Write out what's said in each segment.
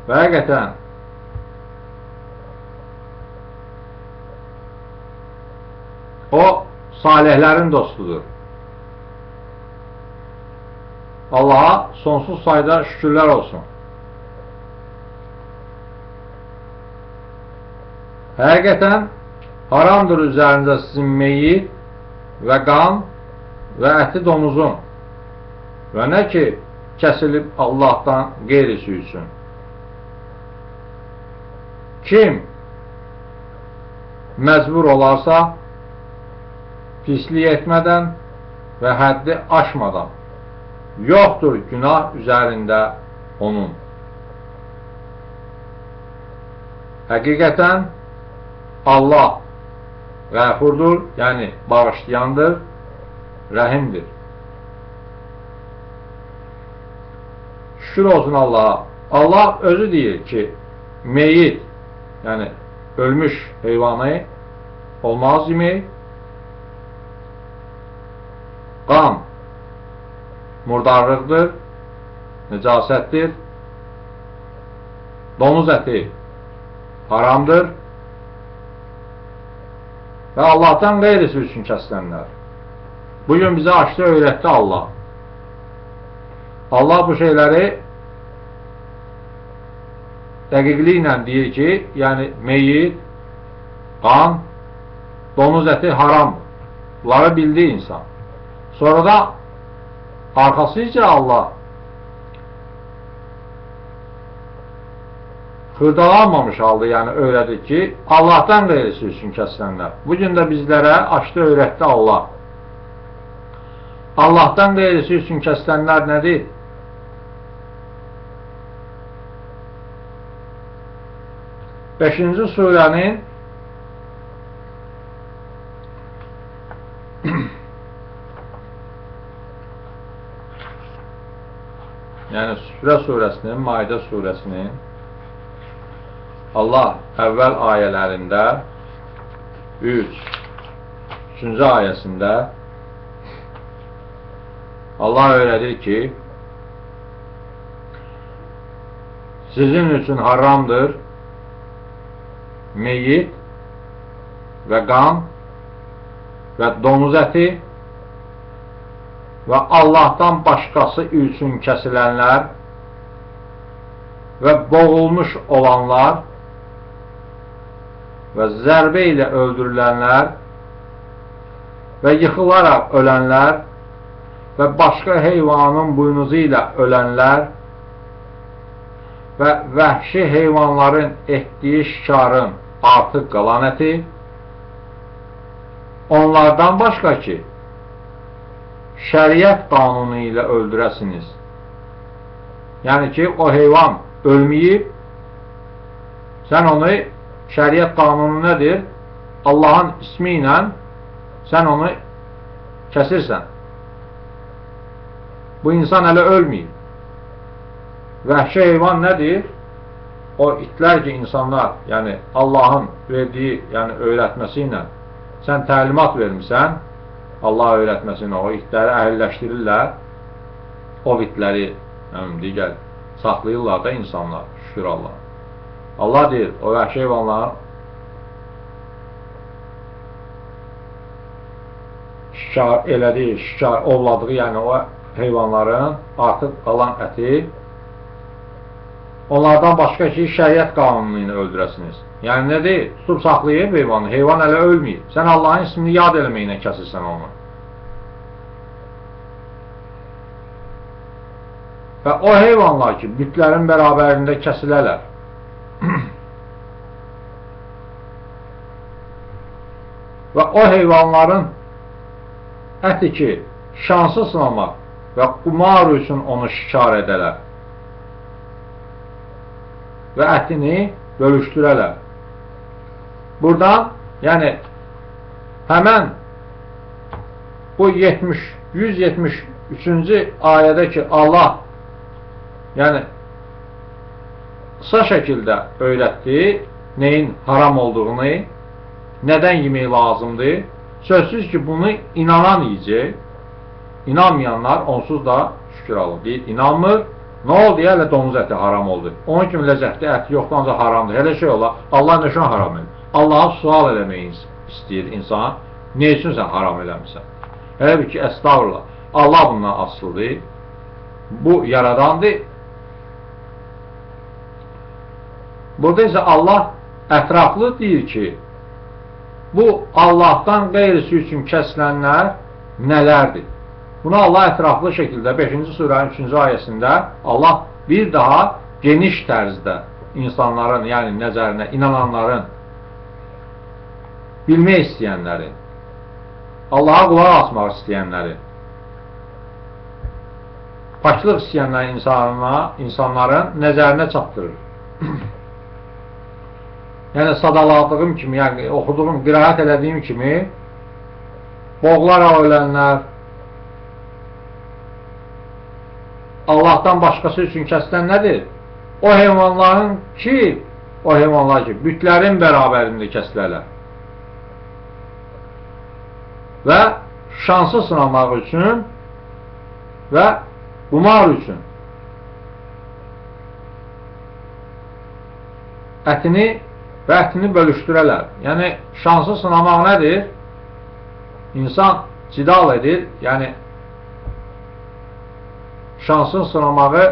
Və həqiqətən o salihlərin dostudur. Allaha sonsuz sayda şükürlər olsun. Həqiqətən haramdır üzərində sizin meyit və qan və əti domuzun və nə ki kəsilib Allahdan qeyrisi üçün. Kim məcbur olarsa pislik etmədən və həddi aşmadan yoxdur günah üzərində onun. Həqiqətən Allah qəfurdur, yəni bağışlayandır, rəhimdir. Şükür olsun Allah'a. Allah özü deyir ki, meyit, yəni ölmüş heyvanı olmaz yemək, qan murdarlıqdır, necasətdir, domuz əti haramdır və Allahdan qeyrisi üçün kəsilənlər. Bugün bizə açdı, öyrətdi Allah. Allah bu şeyləri dəqiqliklə deyir ki, yəni meyit, qan, domuz əti haramdır. Bunları bildi insan. Sonra da arxasıca Allah xırdalanmamış halda, yəni öyrədir ki, Allahdan qeyrisi üçün kəsilənlər. Bugün də bizlərə açdı, öyrətdi Allah. Allahdan qeyrisi üçün kəsilənlər nədir? Beşinci surənin yəni Süfrə surəsinin, Maidə surəsinin Allah əvvəl ayələrində 3-cü ayəsində Allah öyrədir ki, sizin üçün haramdır meyit və qan və domuz əti və Allahdan başqası üçün kəsilənlər və boğulmuş olanlar və zərbə ilə öldürülənlər və yıxılaraq ölənlər və başqa heyvanın buynuzu ilə ölənlər və vəhşi heyvanların etdiyi şikarın artıq qalan əti onlardan başqa ki şəriət qanunu ilə öldürəsiniz. Yəni ki, o heyvan ölməyib, sən onu, şəriət qanunu nədir? Allahın ismi ilə sən onu kəsirsən. Bu insan hələ ölməyib. Vəhşi heyvan nədir? O itlər ki, insanlar, yəni Allahın verdiyi, yəni öyrətməsi ilə sən təlimat vermirsən, Allah öyrətməsi ilə o itləri əhəlləşdirirlər, o itləri, yəni digər, saxlayırlar da insanlar, şükür Allah. Allah deyir, o vəhşi heyvanlar şikar elədiyi, şikar ovladığı, yəni o heyvanların artıq qalan əti onlardan başqa ki, şəriət qanunu ilə öldürəsiniz. Yəni nə deyil? Tutub saxlayıb heyvanı. Heyvan hələ ölməyib. Sən Allahın ismini yad eləməklə kəsirsən onu. Və o heyvanlar ki, bütlərin bərabərində kəsilərlər. Və o heyvanların əti ki, şansı sınamaq və qumar üçün onu şikar edələr və ətini bölüşdürələr. Buradan, yəni, həmən bu 173-cü ayədə ki, Allah yəni qısa şəkildə öyrətdi neyin haram olduğunu, nədən yemək lazımdır. Sözsüz ki, bunu inanan yiyəcək, inanmayanlar onsuz da şükür alır. Deyir, inanmır, Nə oldu ya, elə donuz əti haram oldu. Onun kimi ləzzətli ət yoxdur, ancaq haramdır. Elə şey olar, Allah nə üçün haram edir? Allah'a sual eləməyi istəyir insan. Ne üçün sən haram eləmirsən? Elə bir ki, estağfurullah, Allah bundan asılıdır. Bu yaradandır. Burada isə Allah ətraflı deyir ki, bu Allahdan qeyrisi üçün kəsilənlər nələrdir? Bunu Allah ətraflı şəkildə 5-ci surənin 3-cü ayəsində Allah bir daha geniş tərzdə insanların, yəni nəzərinə, inananların, bilmək istəyənlərin, Allaha qulaq asmaq istəyənlərin, paklıq istəyənlərin insanların nəzərinə çatdırır. Yəni sadaladığım kimi, yəni oxuduğum, qiraət elədiyim kimi boğularaq ölənlər, Allahdan başqası üçün kəsilən nədir? O heyvanların ki, bütlərin bərabərində kəsilərlər. Və şansı sınamaq üçün və qumar üçün ətini və ətini bölüşdürələr. Yəni, şansı sınamaq nədir? İnsan cidal edir, yəni şansın sınamağı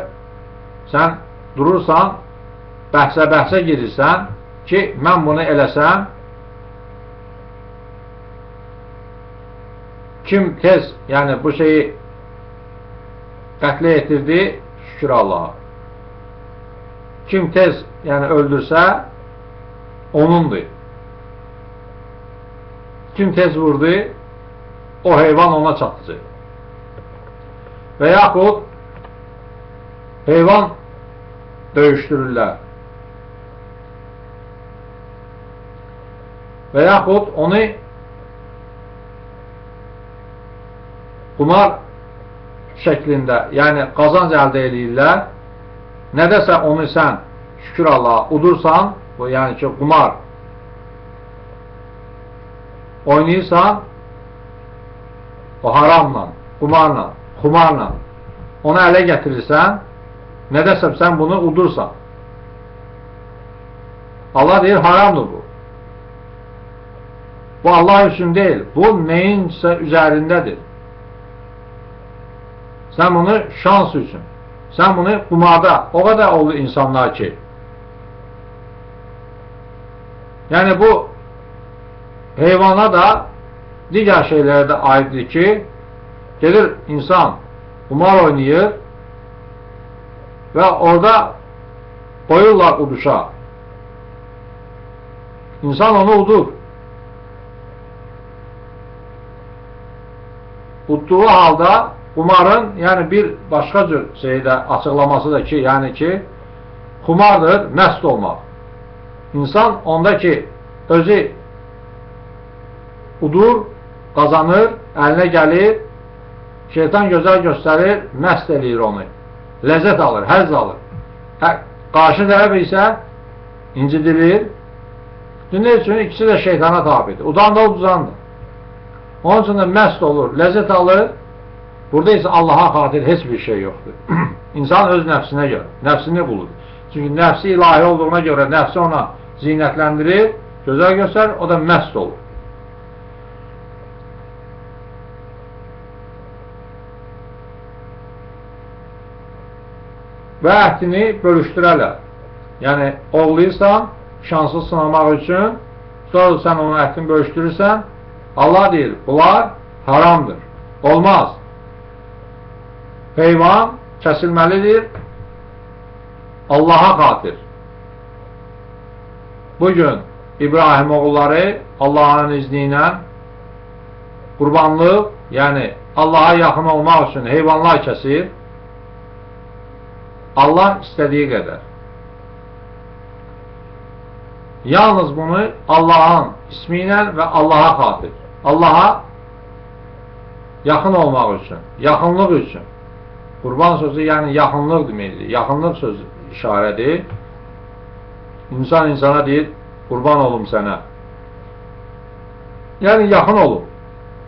sən durursan, bəhsə girirsən ki, mən bunu eləsəm, kim tez, yəni bu şeyi qətlə yetirdi, şükür Allaha. Kim tez, yəni öldürsə, onundur. Kim tez vurdu, o heyvan ona çatacaq. Və yaxud heyvan döyüşdürürlər. Və yaxud onu qumar şəklində, yəni qazanc əldə edirlər. Nədəsə onu sən, şükür Allaha, udursan, bu yəni ki, qumar oynayırsan, o haramla, xumarla onu ələ gətirirsən, nədəsə sən bunu udursan. Allah deyir, haramdır bu. Bu Allah üçün deyil, bu neyinsə üzərindədir. Sən bunu şans üçün, sən bunu qumarda, o qədər oldu insanlar ki, yəni bu heyvana da digər şeylərə də aiddir ki, gelir insan qumar oynayır və orada qoyurlar uduşa. İnsan onu udur. Udduğu halda qumarın, yəni bir başqa cür şeydə açıqlaması da ki, yəni ki, xumardır, məst olmaq. İnsan onda ki, özü udur, qazanır, əlinə gəlir, şeytan gözəl göstərir, məst eləyir onu. Ləzzət alır, həzz alır. Qarşı tərəf isə incidilir. Dünya üçün ikisi də şeytana tabidir. Udan da uduzandır. Onun üçün də məst olur, ləzzət alır. Burada isə Allaha xatir heç bir şey yoxdur. İnsan öz nəfsinə görə, nəfsini bulur. Çünki nəfsi ilahi olduğuna görə nəfsi ona zinətləndirir, gözəl göstərir, o da məst olur. Və ətini bölüşdürərlər. Yəni, oğluysan, şansı sınamaq üçün, sonra sən onun ətini bölüşdürürsən, Allah deyir, bunlar haramdır, olmaz. Heyvan kəsilməlidir, Allaha xatir. Bugün İbrahim oğulları Allahın izni ilə qurbanlıq, yəni Allaha yaxın olmaq üçün heyvanlar kəsir, Allah istədiyi qədər. Yalnız bunu Allahın ismi ilə və Allaha xatir. Allaha yaxın olmaq üçün, yaxınlıq üçün. Qurban sözü yəni yaxınlıq deməkdir. Yaxınlıq sözü işarədir. İnsan insana deyir, qurban olum sənə. Yəni yaxın olun.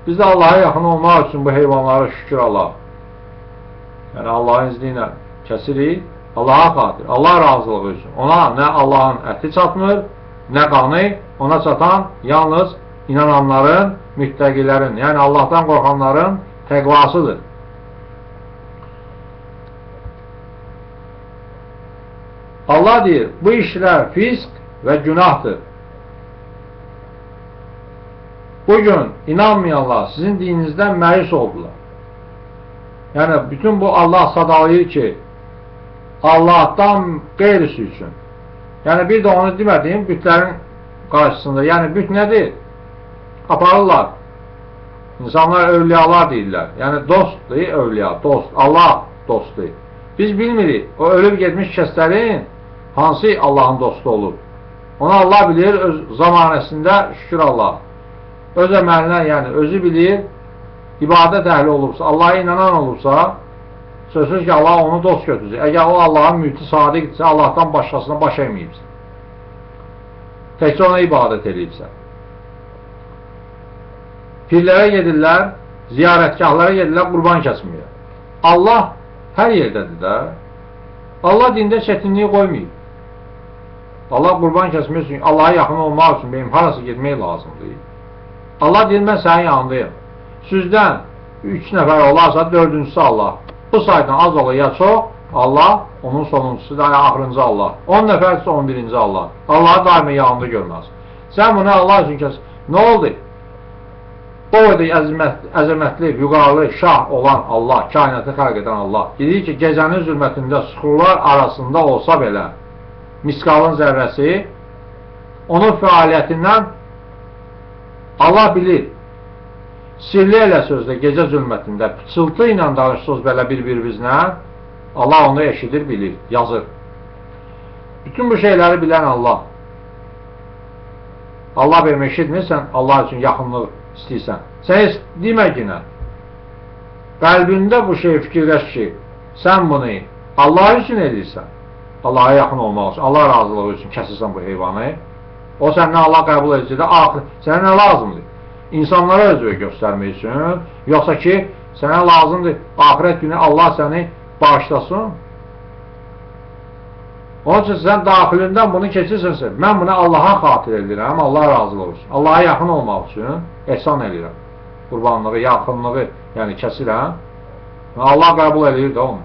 Biz də Allaha yaxın olmaq üçün bu heyvanları şükür Allah. Yəni Allahın izni ilə kəsirik Allaha xatir, Allah razılığı üçün. Ona nə Allahın əti çatmır, nə qanı, ona çatan yalnız inananların, müttəqilərin, yəni Allahdan qorxanların təqvasıdır. Allah deyir, bu işlər fisq və günahdır. Bugün inanmayanlar sizin dininizdən məyus oldular. Yəni, bütün bu Allah sadalayır ki, Allahdan qeyrisi üçün. Yəni, bir də onu demədiyim, bütlərin qarşısında. Yəni, büt nədir? Aparırlar. İnsanlar övliyalar deyirlər. Yəni, dostdur, övliya, dost. Allah dostdur. Biz bilmirik, o ölüb getmiş kəslərin hansı Allahın dostu olub. Onu Allah bilir, öz zamanəsində şükür Allah. Öz əməlinə, yəni özü bilir, ibadət əhli olubsa, Allah'a inanan olubsa, sözsüz ki, Allah onu dost götürsün. Əgər o Allahın müti sadiqdirsə, Allahdan başqasına baş əyməyibsə, təkcə ona ibadət edibsə. Pirlərə gedirlər, ziyarətgahlara gedirlər, qurban kəsməyə. Allah hər yerdədir də. Allah dində çətinliyi qoymayıb. Allah qurban kəsmək üçün, Allah'a yaxın olmaq üçün benim harası getmək lazımdır. Allah deyir, mən sənin yanındayım. Sizdən 3 nəfər olarsa, 4-cüsü Allah. Bu saydan az olur ya çox, Allah, onun sonuncusu da axırıncı Allah. 10 nəfərsə 11-ci Allah. Allah'ı daima yanında görməz. Sən bunu Allah üçün kəs. Nə oldu? O əzəmətli, vüqarlı, şah olan Allah, kainatı xəlq edən Allah. Dedik ki, gecənin zülmətində suxurlar arasında olsa belə, misqalın zərrəsi, onun fəaliyyətindən Allah bilir. Sirli elə sözdə gecə zülmətində pıçıltı ilə danışsınız belə bir-birinizlə, Allah onu eşidir, bilir, yazır. Bütün bu şeyləri bilən Allah. Allah benim eşitmirsən, Allah üçün yaxınlıq istəyirsən. Sən demə ki, nə? Qəlbində bu şey fikirləş ki, sən bunu Allah üçün edirsən. Allah'a yaxın olmaq üçün, Allah razılığı üçün kəsirsən bu heyvanı. O səndən Allah qəbul edəcək də, sənə nə lazımdır? İnsanlara özü göstərmək üçün, yoxsa ki, sənə lazımdır, axirət günü Allah səni bağışlasın. Onun üçün sən daxilindən bunu keçirsənsə, mən bunu Allaha xatir edirəm, Allah razılıq üçün. Allaha yaxın olmaq üçün ehsan edirəm. Qurbanlığı, yaxınlığı, yəni kəsirəm. Allah qəbul edir də onu.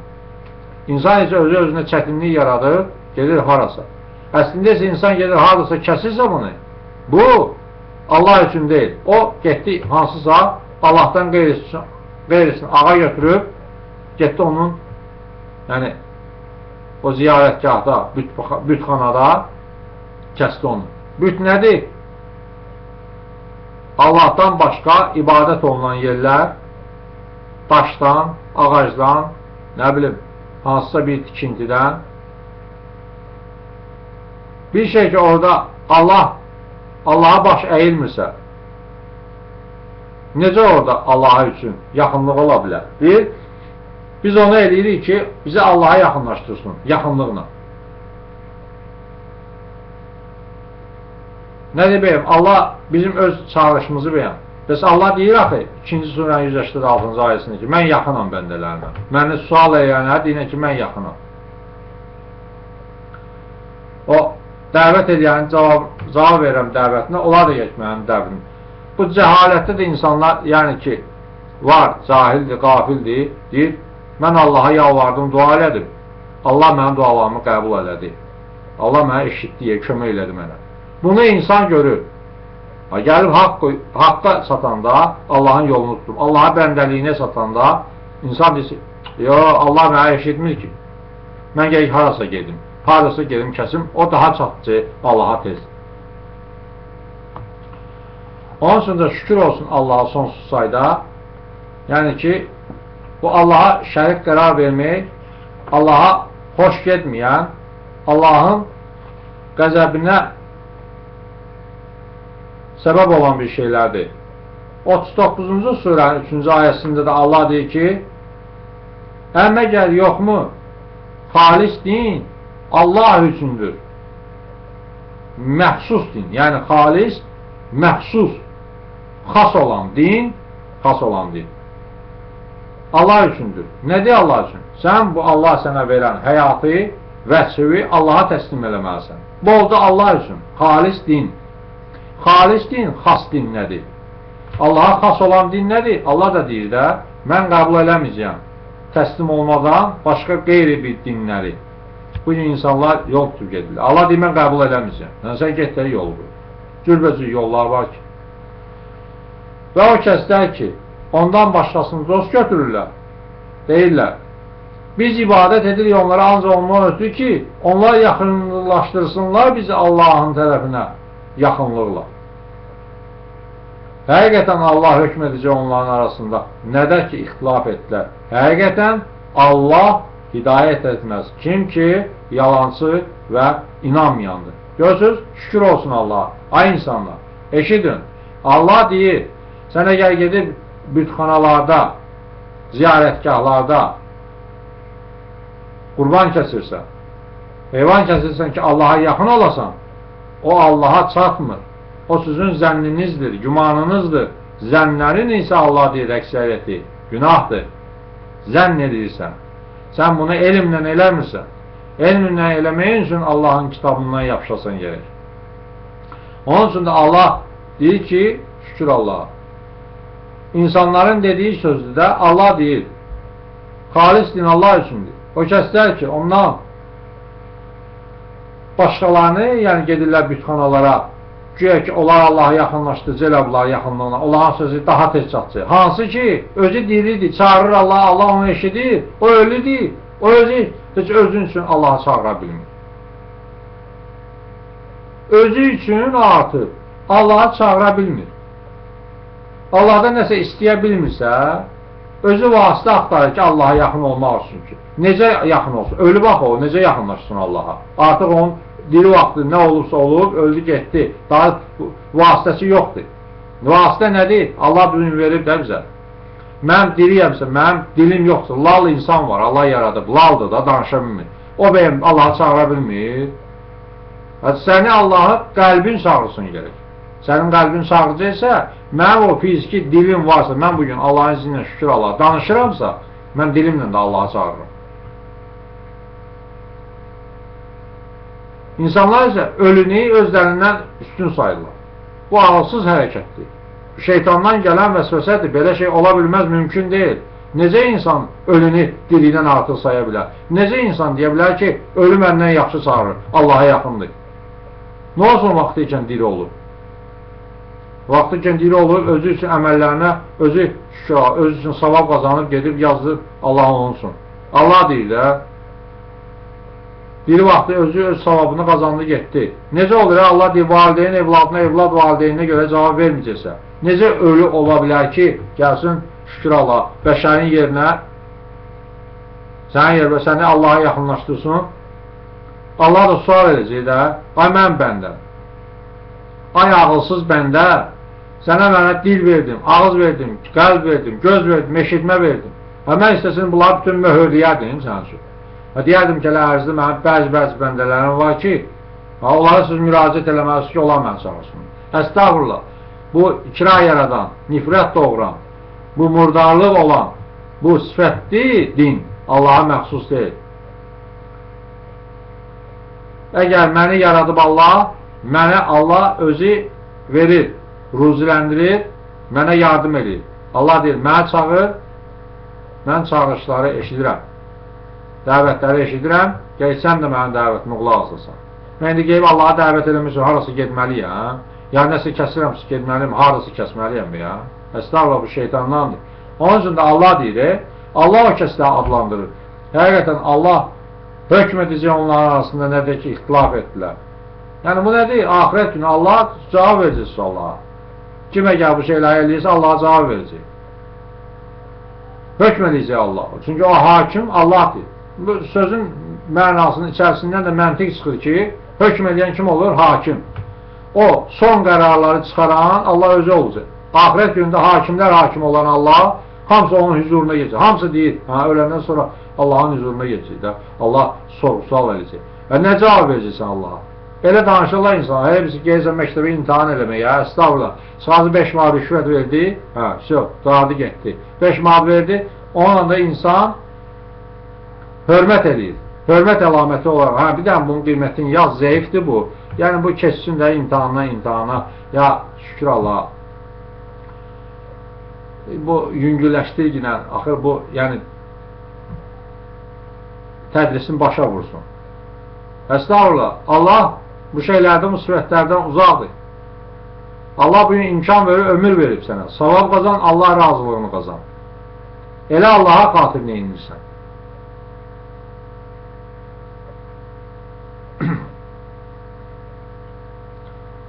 İnsan isə özü-özünə çətinlik yaradır, gedir harasa. Əslində isə insan gedir harasa, kəsirsə bunu, bu Allah üçün deyil. O getdi hansısa Allahdan qeyrisini ağa götürüb, getdi onun, yəni o ziyarətgahda, bütxanada kəsdi onu. Büt nədir? Allahdan başqa ibadət olunan yerlər, daşdan, ağacdan, nə bilim, hansısa bir tikintidən. Bir şey ki, orada Allaha baş əyilmirsə, necə orada Allaha üçün yaxınlıq ola bilər? Deyir, biz onu eləyirik ki, bizi Allaha yaxınlaşdırsın, yaxınlıqla. Nə deyəm, Allah bizim öz çağrışımızı beyan. Bəs Allah deyir axı, 2-ci surənin 186-cı ayəsində ki, mən yaxınam bəndələrinə. Məni sual eləyənə deyinə ki, mən yaxınam. O, dəvət edənin cavab verirəm dəvətinə, onlar da getməyənin dəvətini. Bu cəhalətdə də insanlar, yəni ki, var, cahildir, qafildir, deyir, mən Allaha yalvardım, dua elədim. Allah mənim dualarımı qəbul elədi. Allah mənə eşitdi, kömək elədi mənə. Bunu insan görür. Gəlib haqqa satanda Allahın yolunu tutum. Allaha bəndəliyinə satanda insan deyir, Allah mənə eşitmir ki. Mən gələk harasa gedim. Harasa gedim kəsim, o daha çatcı Allaha tez. Onun üçün də şükür olsun Allaha sonsuz sayda. Yəni ki, bu Allaha şərik qərar vermək, Allaha xoş getməyən, Allahın qəzəbinə səbəb olan bir şeylərdir. 39-cu surənin 3-cü ayəsində də Allah deyir ki, məgər yoxmu? Xalis din Allah üçündür. Məxsus din, yəni xalis, məxsus, xas olan din, xas olan din. Allah üçündür. Nədir Allah üçün? Sən bu Allah sənə verən həyatı, vəsfi Allaha təslim eləməlisən. Bu oldu Allah üçün. Xalis din. Xalis din, xas din nədir? Allaha xas olan din nədir? Allah da deyir də, mən qəbul eləməyəcəyəm. Təslim olmadan başqa qeyri bir dinləri. Bu insanlar yol tutub gedirlər. Allah deyir, mən qəbul eləməyəcəm. Yəni, sən getdəyi yolu bu. Cürbəcür yollar var ki. Və o kəslər ki, ondan başqasını dost götürürlər, deyirlər. Biz ibadət edirik onlara ancaq ondan ötürü ki, onlar yaxınlaşdırsınlar bizi Allahın tərəfinə yaxınlıqla. Həqiqətən Allah hökm edəcək onların arasında. Nədə ki, ixtilaf etdilər. Həqiqətən Allah hidayət etməz. Kim ki, yalancı və inanmayandır. Görürsünüz, şükür olsun Allah'a. Ay insanlar, eşidin. Allah deyir, sən əgər gedib bütxanalarda, ziyarətgahlarda qurban kəsirsən, heyvan kəsirsən ki, Allaha yaxın olasan, o Allaha çatmır. O sizin zənninizdir, gümanınızdır. Zənnlərin isə Allah deyir, əksəriyyəti, günahdır. Zənn edirsən. Sən bunu elmlə eləmirsən. Elmlə eləməyin üçün Allahın kitabından yapışasan gerək. Onun üçün də Allah deyir ki, şükür Allah'a. İnsanların dediyi sözdür də Allah deyir, xalis din Allah üçündür. O kəslər ki, ondan başqalarını, yəni gedirlər bütxanalara, güya ki, onlar Allah'a yaxınlaşdırıcı elə bunlar yaxınlığına, Allah'ın sözü daha tez çatacaq. Hansı ki, özü diridir, çağırır Allah, Allah onu eşidir, o ölüdür, o özü heç özün üçün Allah'a çağıra bilmir. Özü üçün artıq Allah'a çağıra bilmir. Allah'dan nəsə istəyə bilmirsə, özü vasitə axtarır ki, Allah'a yaxın olmaq üçün ki. Necə yaxın olsun? Ölü bax o, necə yaxınlaşsın Allah'a? Artıq onun diri vaxtı nə olursa olub, öldü getdi. Daha vasitəsi yoxdur. Vasitə nədir? Allah bunu verib də bizə. Mən diriyəmsə, mənim dilim yoxdur. Lal insan var, Allah yaradıb. Laldır da, danışa bilmir. O bəyəm Allah'a çağıra bilmir. Səni Allah'a qəlbin çağırsın gerək. Sənin qəlbin çağıracaqsa, mənim o fiziki dilim varsa, mən bugün Allahın izinlə şükür Allah'a danışıramsa, mən dilimlə də Allah'a çağırırım. İnsanlar isə ölünü özlərindən üstün sayırlar. Bu ağılsız hərəkətdir. Şeytandan gələn vəsvəsədir. Belə şey ola bilməz, mümkün deyil. Necə insan ölünü dilindən artıq saya bilər? Necə insan deyə bilər ki, ölü məndən yaxşı çağırır, Allah'a yaxındır? Nə olsun vaxtı ikən diri olur? Vaxtı ikən diri olur, özü üçün əməllərinə, özü üçün savab qazanıb, gedib yazdır, Allah olsun. Allah deyir də, diri vaxtı özü öz savabını qazandı, getdi. Necə olur? Allah deyir, valideyn evladına, evlad valideyninə görə cavab verməyəcəksə. Necə ölü ola bilər ki, gəlsin, şükür Allah, bəşərin yerinə, sənin yerinə, səni Allah'a yaxınlaşdırsın. Allah da sual edəcək də, ay mən bəndə, ay ağılsız bəndə, sənə mənə dil verdim, ağız verdim, qəlb verdim, göz verdim, eşitmə verdim. Mən istəsin, bunlar bütün möhürləyərdim sənin üçün. Deyərdim ki, ərzdə mənim bəzi bəndələrim var ki, onlara siz müraciət eləməlisiniz ki, onlar mən çağırsın. Əstağfurullah, bu ikra yaradan, nifrət doğuran, bu murdarlıq olan, bu sifətli din Allah'a məxsus deyil. Əgər məni yaradıb Allah, mənə Allah özü verir, ruziləndirir, mənə yardım edir. Allah deyir, mənə çağır, mən çağırışları eşidirəm. Dəvətləri eşidirəm, gəlsən də mənim dəvətimi qulaq asılsan. Mən indi qeyb Allah'a dəvət eləmişim, harası getməliyəm, ya nəsə kəsirəmsə getməliyəm, harası kəsməliyəm ya. Əstağfurullah, bu şeytandandır. Onun üçün də Allah deyir, Allah o kəsləri adlandırır. Həqiqətən Allah hökm edəcək onların arasında nədir ki, ixtilaf etdilər. Yəni bu nədir? Ahirət günü Allah cavab verəcək Allah'a. Kim əgər bu şeyləri eləyirsə, Allah'a cavab verəcək. Hökm edəcək Allah. Çünki o hakim Allahdır. Bu sözün mənasının içərisindən də məntiq çıxır ki, hökm edən kim olur? Hakim. O son qərarları çıxaran Allah özü olacaq. Ahirət günündə hakimlər hakim olan Allah, hamısı onun huzuruna geçecək. Hamısı deyir, öləndən sonra Allahın huzuruna geçecək də. Allah sorğu-sual edəcək. Və nə cavab verəcəksən Allah'a? Elə danışırlar insan, hepsi gəlirsən məktəbə imtihan eləməyə, əstağfurullah. Sadəcə 5 manat rüşvət verdi, söz, dağıdı getdi. 5 manat verdi, Onunla da insan hörmət edir. Hörmət əlaməti olaraq, bir dənə bunun qiymətini yaz, zəifdir bu. Yəni bu keçsin də imtahandan imtahana. Ya şükür Allah. Bu yüngülləşdirginə, axır bu, yəni tədrisin başa vursun. Estağfurullah. Allah bu şeylərdən, müsibətlərdən uzaqdır. Allah bugün imkan verir, ömür verib sənə. Savab qazan, Allah razılığını qazan. Elə Allaha xatir neyinirsən.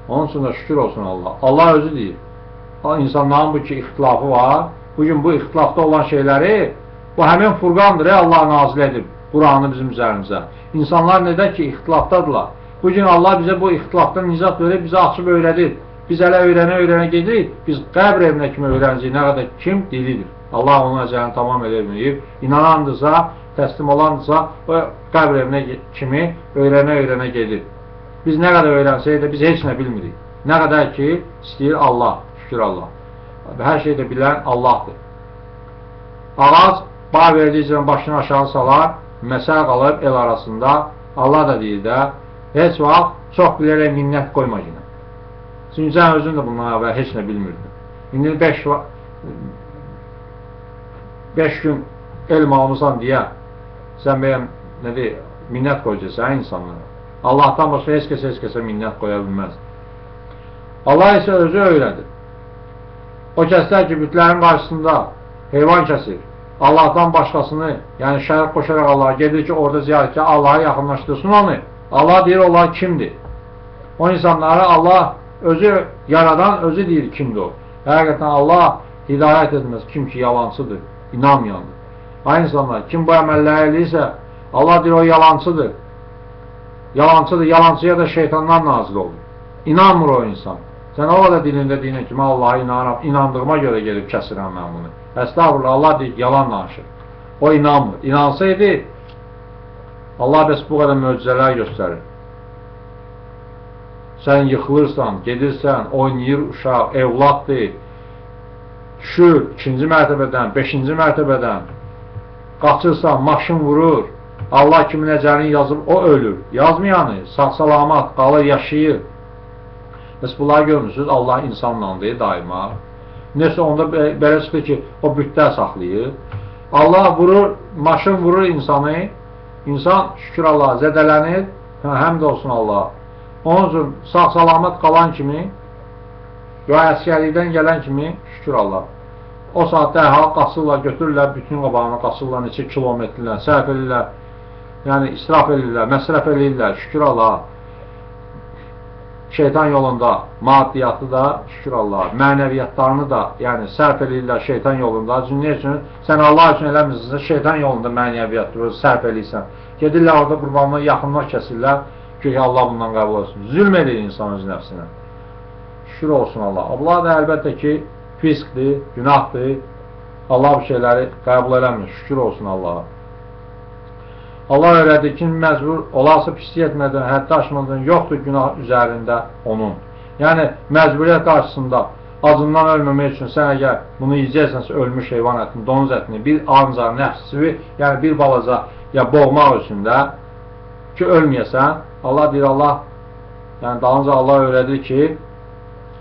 Onun üçün də şükür olsun Allah. Allah özü deyir. İnsanların bu ki ixtilafı var. Bugün bu ixtilafda olan şeyləri bu həmin Furqandır, Allah nazil edib Quranı bizim üzərimizə. İnsanlar nədən ki ixtilafdadırlar. Bugün Allah bizə bu ixtilafdan nicat verib, bizə açıb öyrədir. Biz hələ öyrənə gedirik. Biz qəbr evinə kimi öyrənəcəyik. Nə qədər kim dilidir. Allah onun əcəlini tamam edib. İnanandırsa, təslim olandırsa, o qəbr evinə kimi öyrənə gedir. Biz nə qədər öyrənsək də biz heç nə bilmirik. Nə qədər ki istəyir Allah, şükür Allah. Hər şeydə bilən Allahdır. Ağac bağ verdiyi üçün başını aşağı salar, məsəl qalıb el arasında. Allah da deyir də, heç vaxt çox bilərək minnət qoyma yine. Çünki sən özün də bundan əvvəl heç nə bilmirdin. İndi 5 gün elm almışsan deyə, sən bəyəm minnət qoyacaqsan insanlara. Allahdan başqa heç kəsə minnət qoya bilməz. Allah isə özü öyrədir. O kəslər ki, bütlərin qarşısında heyvan kəsir, Allahdan başqasını, yəni şərik qoşaraq Allah'a gedir ki, orada ziyarətçi Allah'a yaxınlaşdırsın onu. Allah deyir, onlar kimdir? O insanları Allah özü yaradan, özü deyir kimdir o. Həqiqətən Allah hidayət etməz, kim ki yalancıdır, inanmayandır. Aynı insanlar, kim bu əməlləri eləyirsə, Allah deyir, o yalancıdır. Yalancıdır, yalancıya da şeytandan nazil olur. İnanmır o insan. Sən o da dilində deyinə ki, mən Allah'a inanıram, inandığıma görə gelib kəsirəm mən bunu. Estağfurullah, Allah deyir, yalan danışır. O inanmır. İnansaydı, Allah bəs bu qədər möcüzələr göstərir. Sən yıxılırsan, gedirsən, oynayır uşaq, evladdır, düşür 2-ci mərtəbədən, 5-ci mərtəbədən, qaçırsan, maşın vurur, Allah kimin əcəlini yazıb, o ölür. Yazmayanı, sağ-salamat, qalır, yaşayır. Bəs bunları görmürsünüz, Allah insanlandır daima. Nəsə onda belə çıxır ki, o bütlər saxlayır. Allah vurur, maşın vurur insanı, insan şükür Allah zədələnir, həmd olsun Allah. Onun üçün sağ-salamat qalan kimi, və əskərlikdən gələn kimi şükür Allah. O saat dərhal qaçırlar, götürürlər, bütün qabağını qaçırlar, neçə kilometrlər, sərf edirlər, yəni israf edirlər, məsrəf edirlər, şükür Allah. Şeytan yolunda maddiyyatı da şükür Allah, mənəviyyatlarını da yəni sərf edirlər şeytan yolunda. Çünki ne üçün? Sən Allah üçün eləmirsən, şeytan yolunda mənəviyyatı sərf edirsən. Gedirlər orada qurbanlığı yaxınlar kəsirlər ki, Allah bundan qəbul olsun. Zülm edir insan öz nəfsinə. Şükür olsun Allah. Allah da əlbəttə ki, fiskdir, günahdır. Allah bu şeyləri qəbul eləmir. Şükür olsun Allah'a. Allah öyrədir ki, məcbur olası pislik etmədən, həddi aşmadan yoxdur günah üzərində onun. Yəni, məcburiyyət qarşısında acından ölməmək üçün sən əgər bunu yiyəcəksənsə ölmüş heyvan ətini, donuz ətini, bir ancaq nəfsisi, yəni bir balaca ya boğmaq üçün də ki, ölməyəsən, Allah deyir, Allah, yəni dalınca Allah öyrədir ki,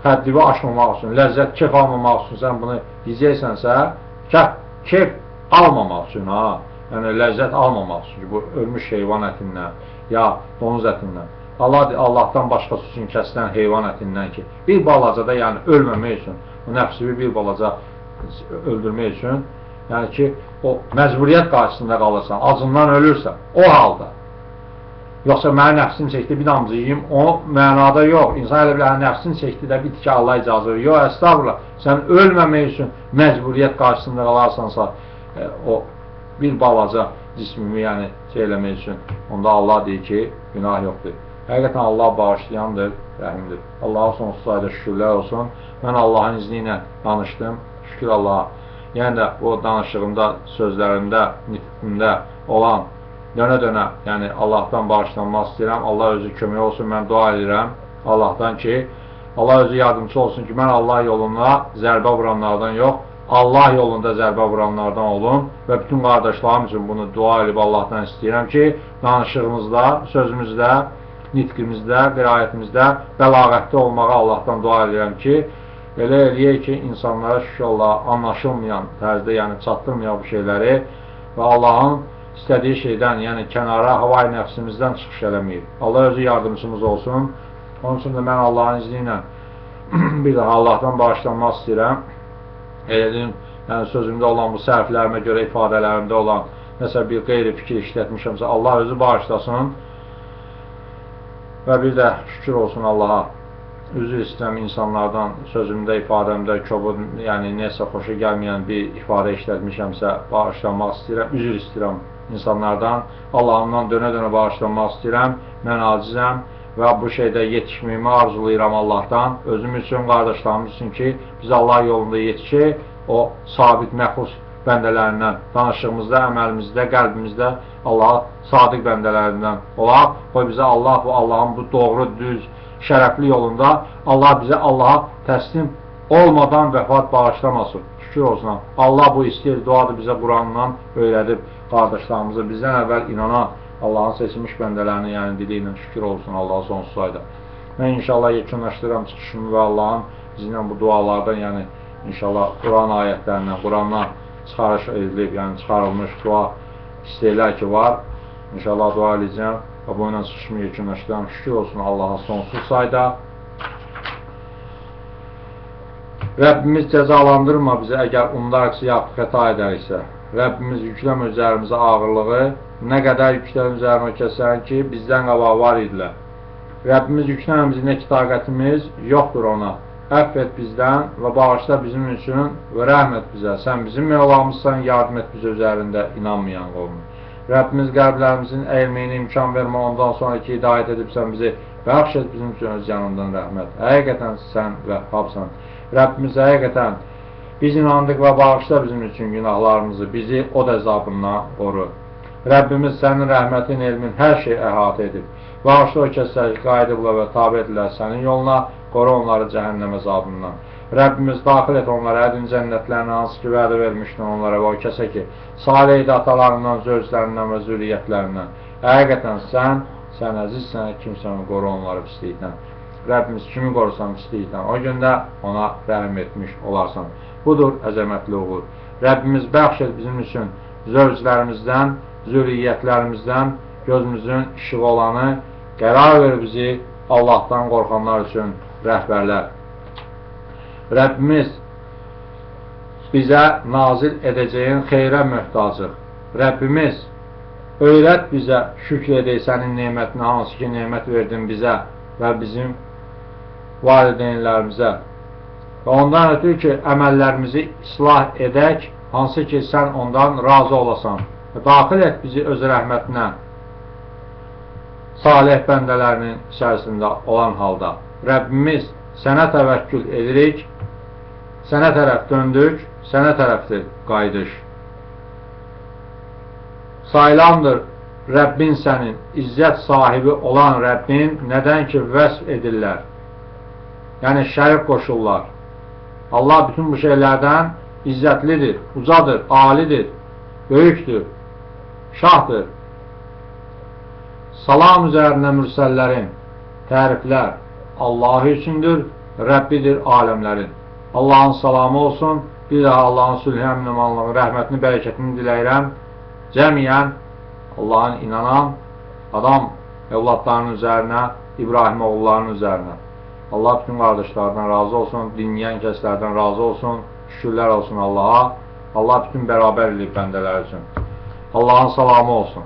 həddini aşmamaq üçün, ləzzət, keyf almamaq üçün sən bunu yiyəcəksənsə, keyf almamaq üçün, ha. Yəni, ləzzət almamaq üçün ki, bu ölmüş heyvan ətindən, ya donuz ətindən. Allah deyir, Allahdan başqası üçün kəsilən heyvan ətindən ki, bir balaca da, yəni ölməmək üçün, o nəfsini bir balaca öldürmək üçün, yəni ki, o məcburiyyət qarşısında qalırsan, acından ölürsən, o halda. Yoxsa mənə nəfsim çəkdi, bir damcı yiyim, o mənada yox. İnsan elə bilir, nəfsin çəkdi də bir tikə Allah icazı verir. Yox, əstəğfurullah, sən ölməmək üçün məcburiyyət qarşısında qalarsansa, o bir balaca cismimi yəni şey eləmək üçün, onda Allah deyir ki, günah yoxdur. Həqiqətən Allah bağışlayandır, rəhimdir. Allah'a sonsuz sayda şükürlər olsun. Mən Allahın izni ilə danışdım, şükür Allah'a. Yəni də o danışığımda, sözlərimdə, nitqimdə olan dönə-dönə, yəni Allahdan bağışlanmaq istəyirəm. Allah özü kömək olsun, mən dua edirəm Allahdan ki, Allah özü yardımcı olsun ki, mən Allah yoluna zərbə vuranlardan yox, Allah yolunda zərbə vuranlardan olun və bütün qardaşlarım üçün bunu dua edib Allahdan istəyirəm ki, danışığımızda, sözümüzdə, nitqimizdə, qiraətimizdə, bəlağətdə olmağa Allahdan dua edirəm ki, elə eləyək ki, insanlara şükürlər anlaşılmayan tərzdə, yəni çatdırmayan bu şeyləri və Allahın istədiyi şeydən, yəni kənara, havai nəfsimizdən çıxış eləməyib. Allah özü yardımcımız olsun. Onun üçün də mən Allahın izni ilə bir daha Allahdan bağışlanmaq istəyirəm. Elədim, yəni sözümdə olan bu səhvlərimə görə ifadələrimdə olan nəsə bir qeyri fikir işlətmişəmsə, Allah özü bağışlasın və bir də şükür olsun Allaha. Üzr istəyirəm insanlardan sözümdə, ifadəmdə kobud, yəni nəsə xoşa gəlməyən bir ifadə işlətmişəmsə, bağışlanmaq istəyirəm, üzr istəyirəm insanlardan, Allahımdan dönə-dönə bağışlanmaq istəyirəm, mən acizəm və bu şeydə yetişməyimi arzulayıram Allahdan, özüm üçün, qardaşlarımız üçün ki, biz Allah yolunda yetişik, o sabit, məxus bəndələrindən, danışığımızda, əməlimizdə, qəlbimizdə Allaha sadiq bəndələrindən olaq, qoy bizə Allah, bu Allahın bu doğru, düz, şərəfli yolunda Allah bizə Allaha təslim olmadan vəfat bağışlamasın. Şükür olsun. Allah bu istəyir, duadır bizə Qurandan öyrədib qardaşlarımızı, bizdən əvvəl inanan Allahın seçilmiş bəndələrini, yəni dili ilə şükür olsun Allaha sonsuz ayda. Mən inşallah yekunlaşdırıram çıxışımı və Allahın izni ilə bu dualardan, yəni inşallah Quran ayətlərindən, Qurandan çıxarış edilib, yəni çıxarılmış dua istəklər ki var. İnşallah dua edəcəm və bu ilə çıxışımı yekunlaşdırıram. Şükür olsun Allaha sonsuz sayda. Rəbbimiz cəzalandırma bizi əgər undarıqsa yaxud xəta edəriksə. Rəbbimiz yükləmə üzərimizə ağırlığı, nə qədər yüklərin üzərimə kəsən ki, bizdən qabaq var idilər. Rəbbimiz yükləməmizin nə ki taqətimiz yoxdur ona. Əff et bizdən və bağışla bizim üçün və rəhm et bizə. Sən bizim Mevlamızsan, yardım et bizə üzərində inanmayan qovmun. Rəbbimiz qəlblərimizin əyilməyinə imkan vermə, ondan sonra ki, hidayət edibsən bizi, bəxş et bizim üçün öz yanından rəhmət. Həqiqətən sən Vəhhabsan. Rəbbimiz həqiqətən biz inandıq və bağışla bizim üçün günahlarımızı, bizi o əzabından qoru. Rəbbimiz sənin rəhmətin, elmin hər şey əhatə edib. Bağışla o kəslər ki, qayıdıblar və tabi edirlər sənin yoluna, qoru onları cəhənnəm əzabından. Rəbbimiz daxil et onlara ədin cənnətlərini, hansı ki, vədə vermişdin onlara və o kəsə ki, salih atalarından, zövclərindən və zürriyyətlərindən. Həqiqətən sən əzizsən, kimsən qoru onları pislikdən. Rəbbimiz kimi qorusan pislikdən, o gündə ona rəhm etmiş olarsan. Budur əzəmətli uğur. Rəbbimiz bəxş et bizim üçün zövclərimizdən, zürriyyətlərimizdən gözümüzün işığı olanı, qərar ver bizi Allahdan qorxanlar üçün rəhbərlər. Rəbbimiz bizə nazil edəcəyin xeyrə möhtacıq. Rəbbimiz öyrət bizə şükr edək sənin nemətinə, hansı ki nemət verdin bizə və bizim valideynlərimizə. Və ondan ötürü ki, əməllərimizi islah edək, hansı ki sən ondan razı olasan. Və daxil et bizi öz rəhmətinə, salih bəndələrinin içərisində olan halda. Rəbbimiz sənə təvəkkül edirik, sənə tərəf döndük, sənə tərəfdir qayıdış. Sayılandır Rəbbin sənin, izzət sahibi olan Rəbbin nədən ki vəsf edirlər. Yəni şərik qoşurlar. Allah bütün bu şeylərdən izzətlidir, ucadır, alidir, böyükdür, şahdır. Salam üzərinə mürsəllərin, təriflər Allahı üçündür, Rəbbidir aləmlərin. Allahın salamı olsun, bir daha Allahın sülhü, əmin-əmanlığı, rəhmətini, bərəkətini diləyirəm. Cəmiyyən Allahın inanan adam evlatlarının üzərinə, İbrahim oğullarının üzərinə. Allah bütün qardaşlardan razı olsun, dinləyən kəslərdən razı olsun, şükürlər olsun Allaha. Allah bütün bərabər eləyib bəndələr üçün. Allahın salamı olsun.